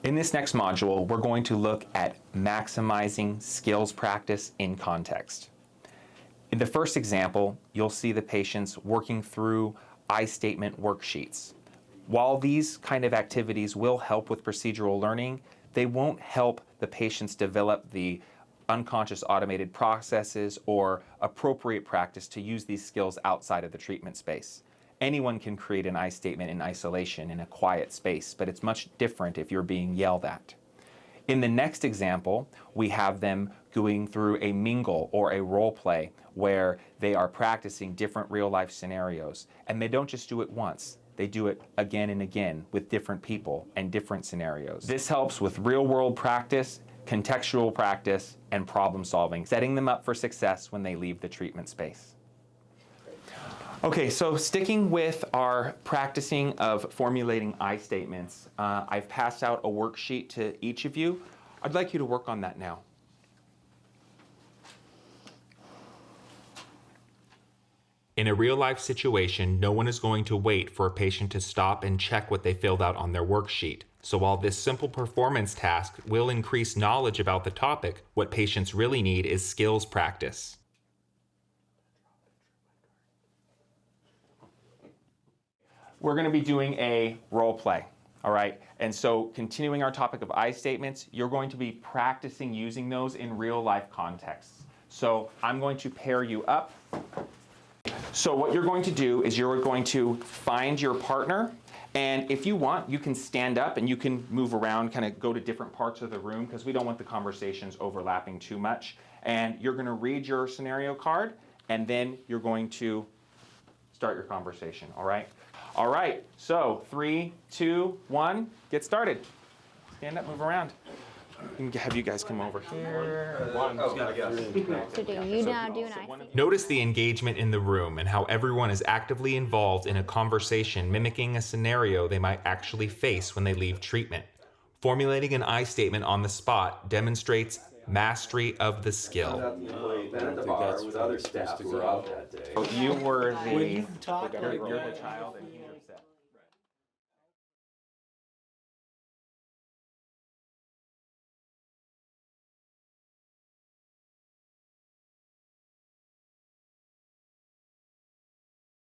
In this next module, we're going to look at maximizing skills practice in context. In the first example, you'll see the patients working through I statement worksheets. While these kind of activities will help with procedural learning, they won't help the patients develop the unconscious automated processes or appropriate practice to use these skills outside of the treatment space. Anyone can create an I statement in isolation in a quiet space, but it's much different if you're being yelled at. In the next example, we have them going through a mingle or a role play where they are practicing different real-life scenarios. And they don't just do it once. They do it again and again with different people and different scenarios. This helps with real-world practice, contextual practice, and problem solving, setting them up for success when they leave the treatment space. Okay, so sticking with our practicing of formulating I statements, I've passed out a worksheet to each of you. I'd like you to work on that now. In a real-life situation, no one is going to wait for a patient to stop and check what they filled out on their worksheet. So while this simple performance task will increase knowledge about the topic, what patients really need is skills practice. We're going to be doing a role play, all right? And so continuing our topic of I statements, you're going to be practicing using those in real-life contexts. So I'm going to pair you up. So what you're going to do is you're going to find your partner, and if you want, you can stand up and you can move around, kind of go to different parts of the room because we don't want the conversations overlapping too much. And you're going to read your scenario card, and then you're going to start your conversation, all right? All right, so 3, 2, 1, get started. Stand up, move around. We can have you guys come over here. So do you now do an I statement? Notice the engagement in the room and how everyone is actively involved in a conversation mimicking a scenario they might actually face when they leave treatment. Formulating an I statement on the spot demonstrates mastery of the skill. Been at the bar with other staff who were out that day. You were the, When you talk, you're the child. And